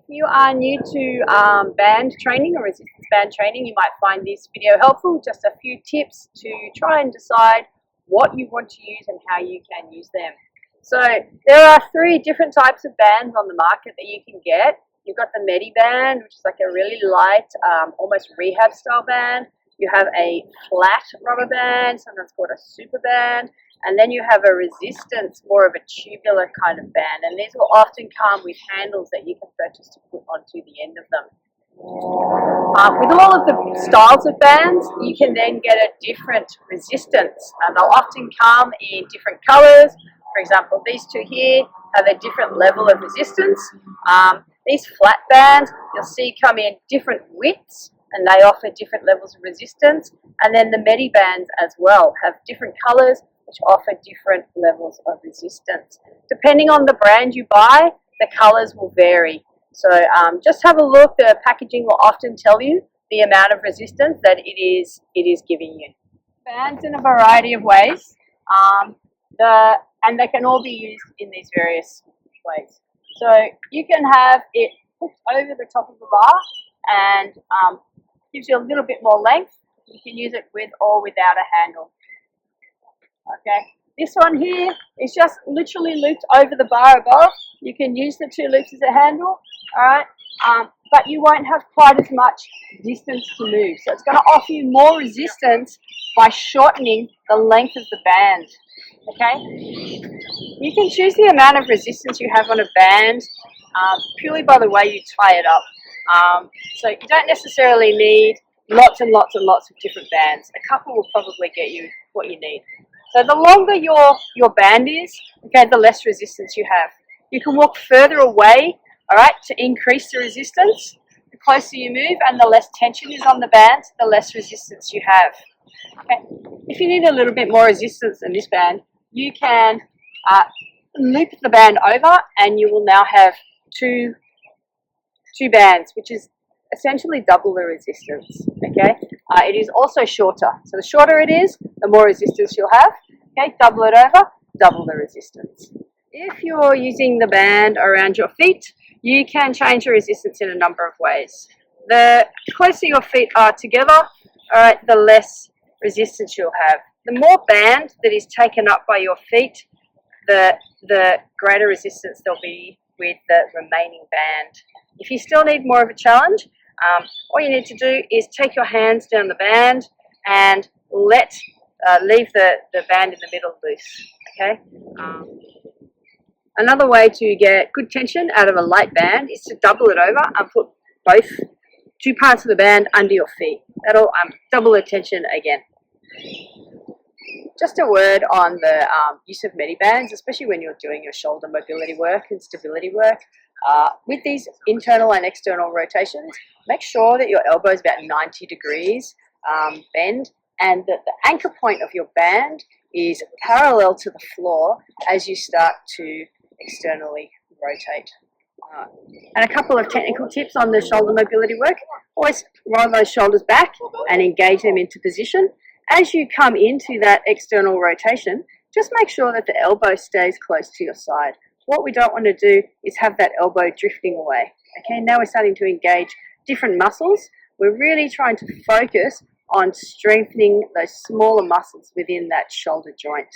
If you are new to band training or resistance band training, you might find this video helpful. Just a few tips to try and decide what you want to use and how you can use them. So there are 3 different types of bands on the market that you can get. You've got the Mediband, which is like a really light, almost rehab style band. You have a flat rubber band, sometimes called a super band. And then you have a resistance, more of a tubular kind of band. And these will often come with handles that you can purchase to put onto the end of them. With all of the styles of bands, you can then get a different resistance. And they'll often come in different colors. For example, these 2 here have a different level of resistance. These flat bands, you'll see come in different widths, and they offer different levels of resistance. And then the Medibands as well have different colors, which offer different levels of resistance. Depending on the brand you buy, the colors will vary. So just have a look. The packaging will often tell you the amount of resistance that it is giving you. Bands in a variety of ways, and they can all be used in these various ways. So you can have it hooked over the top of the bar and gives you a little bit more length. You can use it with or without a handle. Okay, this one here is just literally looped over the bar above. You can use the 2 loops as a handle, alright, but you won't have quite as much distance to move. So it's going to offer you more resistance by shortening the length of the band. Okay, you can choose the amount of resistance you have on a band purely by the way you tie it up. So you don't necessarily need lots and lots and lots of different bands. A couple will probably get you what you need. So the longer your band is, okay, the less resistance you have. You can walk further away, all right, to increase the resistance. The closer you move and the less tension is on the band, the less resistance you have. Okay. If you need a little bit more resistance than this band, you can loop the band over and you will now have two bands, which is essentially double the resistance. Okay, it is also shorter. So the shorter it is, the more resistance you'll have. Okay, double it over, double the resistance. If you're using the band around your feet, you can change the resistance in a number of ways. The closer your feet are together, all right, the less resistance you'll have. The more band that is taken up by your feet, the greater resistance there'll be with the remaining band. If you still need more of a challenge, all you need to do is take your hands down the band and leave the band in the middle loose. Okay. Another way to get good tension out of a light band is to double it over and put both 2 parts of the band under your feet. That'll double the tension again. Just a word on the use of Medibands, especially when you're doing your shoulder mobility work and stability work. With these internal and external rotations, make sure that your elbow is about 90 degrees bend and that the anchor point of your band is parallel to the floor as you start to externally rotate. And a couple of technical tips on the shoulder mobility work. Always roll those shoulders back and engage them into position. As you come into that external rotation, just make sure that the elbow stays close to your side. What we don't want to do is have that elbow drifting away. Okay, now we're starting to engage different muscles. We're really trying to focus on strengthening those smaller muscles within that shoulder joint.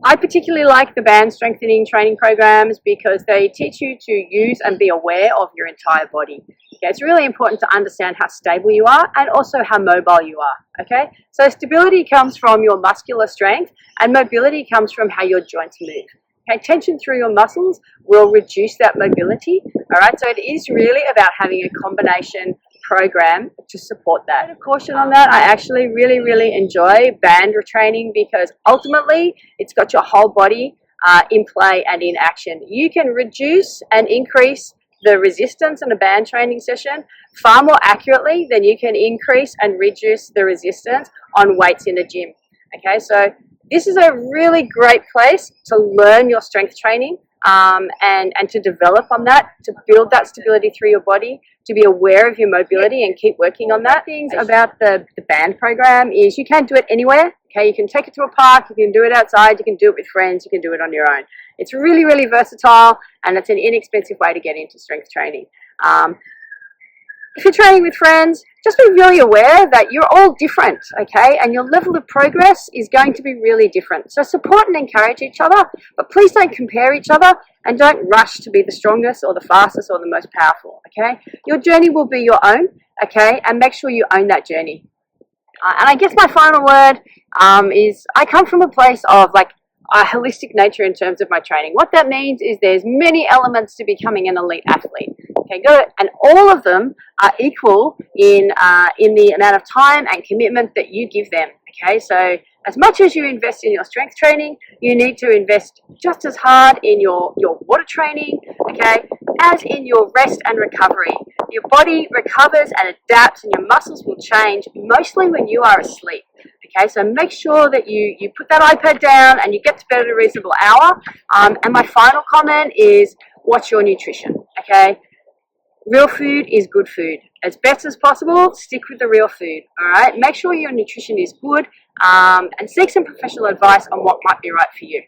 I particularly like the band strengthening training programs because they teach you to use and be aware of your entire body. Okay, it's really important to understand how stable you are and also how mobile you are. Okay, so stability comes from your muscular strength and mobility comes from how your joints move. Okay, tension through your muscles will reduce that mobility. All right, so it is really about having a combination program to support that. A caution on that, I actually really enjoy band retraining because ultimately it's got your whole body in play and in action. You can reduce and increase the resistance in a band training session far more accurately than you can increase and reduce the resistance on weights in a gym. Okay, so this is a really great place to learn your strength training and to develop on that, to build that stability through your body, to be aware of your mobility and keep working on that. Things about the band program is you can do it anywhere Okay, you can take it to a park, you can do it outside, you can do it with friends, you can do it on your own. It's really, really versatile, and it's an inexpensive way to get into strength training. If you're training with friends, just be really aware that you're all different, okay? And your level of progress is going to be really different. So support and encourage each other, but please don't compare each other and don't rush to be the strongest or the fastest or the most powerful, okay? Your journey will be your own, okay? And make sure you own that journey. And I guess my final word is I come from a place of like a holistic nature in terms of my training. What that means is there's many elements to becoming an elite athlete. Okay, good. And all of them are equal in the amount of time and commitment that you give them. Okay, so as much as you invest in your strength training, you need to invest just as hard in your water training, okay, as in your rest and recovery. Your body recovers and adapts and your muscles will change mostly when you are asleep. Okay, so make sure that you put that iPad down and you get to bed at a reasonable hour. And my final comment is watch your nutrition, okay? Real food is good food. As best as possible, stick with the real food, all right? Make sure your nutrition is good and seek some professional advice on what might be right for you.